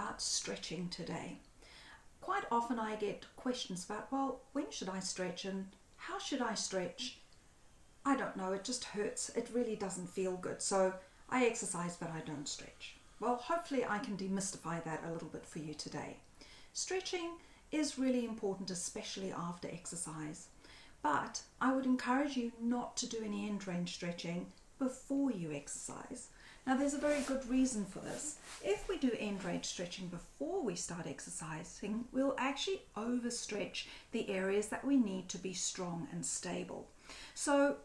about stretching today. Quite often I get questions about, well, when should I stretch and how should I stretch? I don't know, it just hurts. It really doesn't feel good. So I exercise, but I don't stretch. Well, hopefully I can demystify that a little bit for you today. Stretching is really important, especially after exercise. But I would encourage you not to do any end range stretching before you exercise. Now, there's a very good reason for this. If we do end range stretching before we start exercising, we'll actually overstretch the areas that we need to be strong and stable. So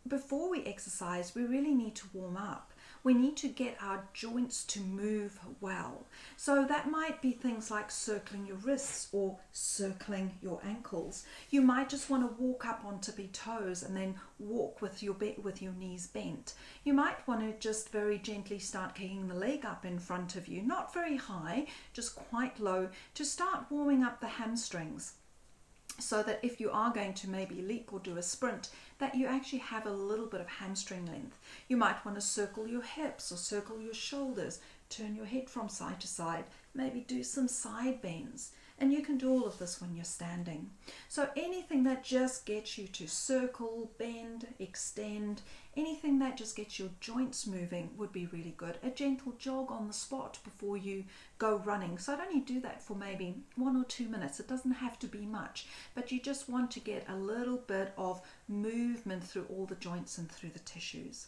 before we exercise, we really need to warm up. We need to get our joints to move well. So that might be things like circling your wrists or circling your ankles. You might just want to walk up on tippy toes and then walk with your knees bent. You might want to just very gently start kicking the leg up in front of you, not very high, just quite low, to start warming up the hamstrings, so that if you are going to maybe leap or do a sprint, that you actually have a little bit of hamstring length. You might want to circle your hips or circle your shoulders, turn your head from side to side, maybe do some side bends. And you can do all of this when you're standing. So anything that just gets you to circle, bend, extend, anything that just gets your joints moving would be really good. A gentle jog on the spot before you go running. So I'd only do that for maybe 1 or 2 minutes. It doesn't have to be much, but you just want to get a little bit of movement through all the joints and through the tissues.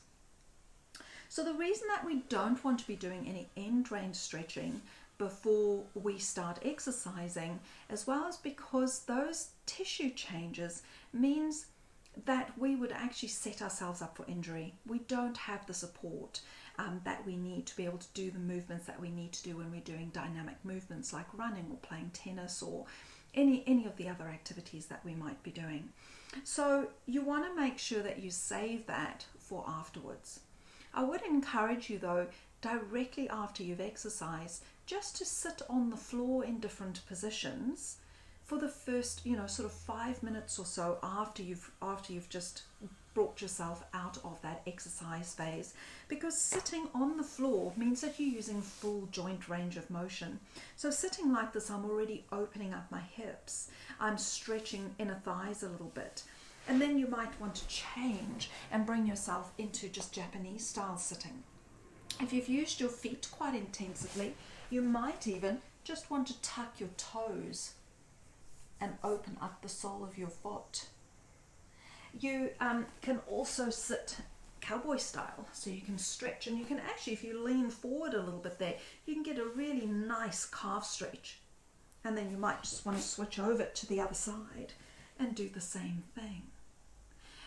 So the reason that we don't want to be doing any end range stretching before we start exercising, as well as because those tissue changes means that we would actually set ourselves up for injury. We don't have the support that we need to be able to do the movements that we need to do when we're doing dynamic movements like running or playing tennis or any of the other activities that we might be doing. So you want to make sure that you save that for afterwards. I would encourage you though, directly after you've exercised, just to sit on the floor in different positions for the first, sort of 5 minutes or so after you've just brought yourself out of that exercise phase, because sitting on the floor means that you're using full joint range of motion. So sitting like this, I'm already opening up my hips, I'm stretching inner thighs a little bit, and then you might want to change and bring yourself into just Japanese style sitting. If you've used your feet quite intensively, you might even just want to tuck your toes and open up the sole of your foot. You can also sit cowboy style, so you can stretch, and you can actually, if you lean forward a little bit there, you can get a really nice calf stretch. And then you might just want to switch over to the other side and do the same thing.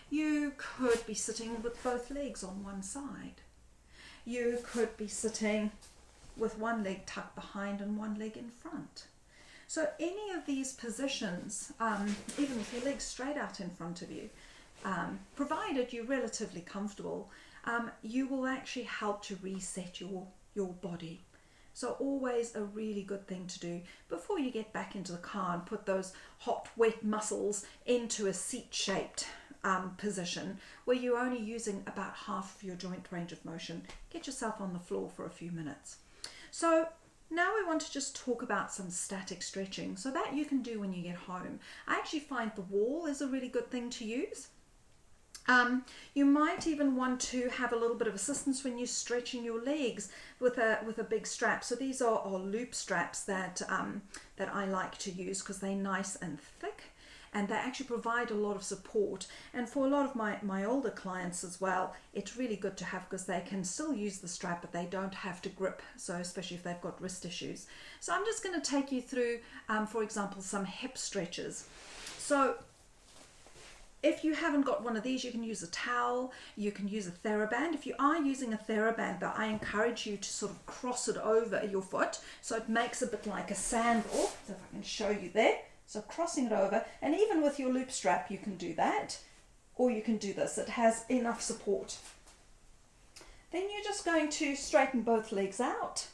You could be sitting with both legs on one side. You could be sitting with one leg tucked behind and one leg in front. So any of these positions, even with your legs straight out in front of you, provided you're relatively comfortable, you will actually help to reset your body. So always a really good thing to do before you get back into the car and put those hot, wet muscles into a seat-shaped position where you're only using about half of your joint range of motion. Get yourself on the floor for a few minutes. So now we want to just talk about some static stretching, so that you can do when you get home. I actually find the wall is a really good thing to use. You might even want to have a little bit of assistance when you're stretching your legs with a big strap. So these are loop straps that I like to use because they're nice and thick, and they actually provide a lot of support. And for a lot of my older clients as well, it's really good to have because they can still use the strap, but they don't have to grip, so especially if they've got wrist issues. So I'm just going to take you through, for example, some hip stretches. So if you haven't got one of these, you can use a towel, you can use a TheraBand. If you are using a TheraBand, though, I encourage you to sort of cross it over your foot so it makes a bit like a sandal. So if I can show you there. So crossing it over, and even with your loop strap you can do that, or you can do this. It has enough support. Then you're just going to straighten both legs out.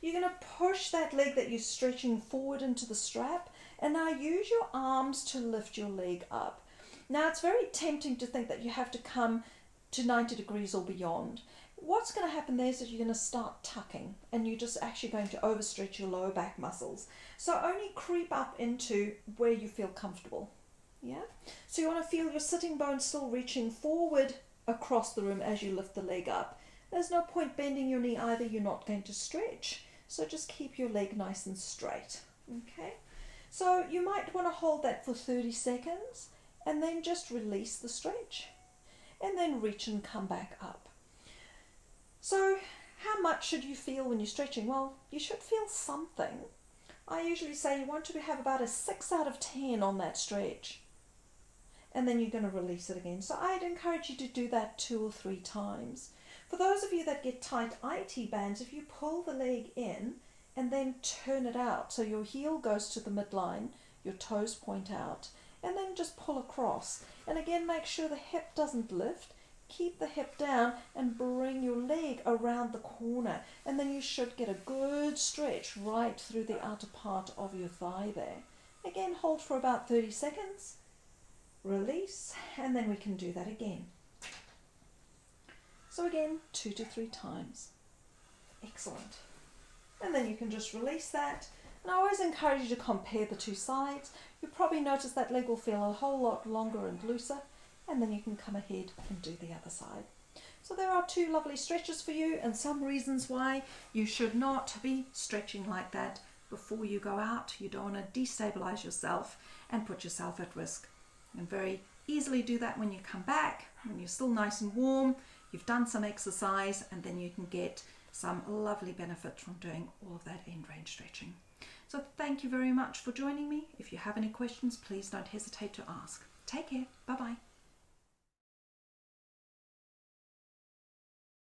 You're going to push that leg that you're stretching forward into the strap, and now use your arms to lift your leg up. Now it's very tempting to think that you have to come to 90 degrees or beyond. what's going to happen there is that you're going to start tucking, and you're just actually going to overstretch your lower back muscles. So only creep up into where you feel comfortable. Yeah. So you want to feel your sitting bone still reaching forward across the room as you lift the leg up. There's no point bending your knee either, you're not going to stretch. So just keep your leg nice and straight. Okay. So you might want to hold that for 30 seconds and then just release the stretch. And then reach and come back up. So how much should you feel when you're stretching? Well, you should feel something. I usually say you want to have about a 6 out of 10 on that stretch. And then you're going to release it again. So I'd encourage you to do that 2 or 3 times. For those of you that get tight IT bands, if you pull the leg in and then turn it out, so your heel goes to the midline, your toes point out, and then just pull across. And again, make sure the hip doesn't lift. Keep the hip down and bring your leg around the corner. And then you should get a good stretch right through the outer part of your thigh there. Again, hold for about 30 seconds. Release, and then we can do that again. So again, 2 to 3 times. Excellent. And then you can just release that. And I always encourage you to compare the 2 sides. You'll probably notice that leg will feel a whole lot longer and looser, and then you can come ahead and do the other side. So there are 2 lovely stretches for you, and some reasons why you should not be stretching like that before you go out. You don't want to destabilize yourself and put yourself at risk. You can very easily do that when you come back, when you're still nice and warm, you've done some exercise, and then you can get some lovely benefit from doing all of that end range stretching. So thank you very much for joining me. If you have any questions, please don't hesitate to ask. Take care. Bye-bye.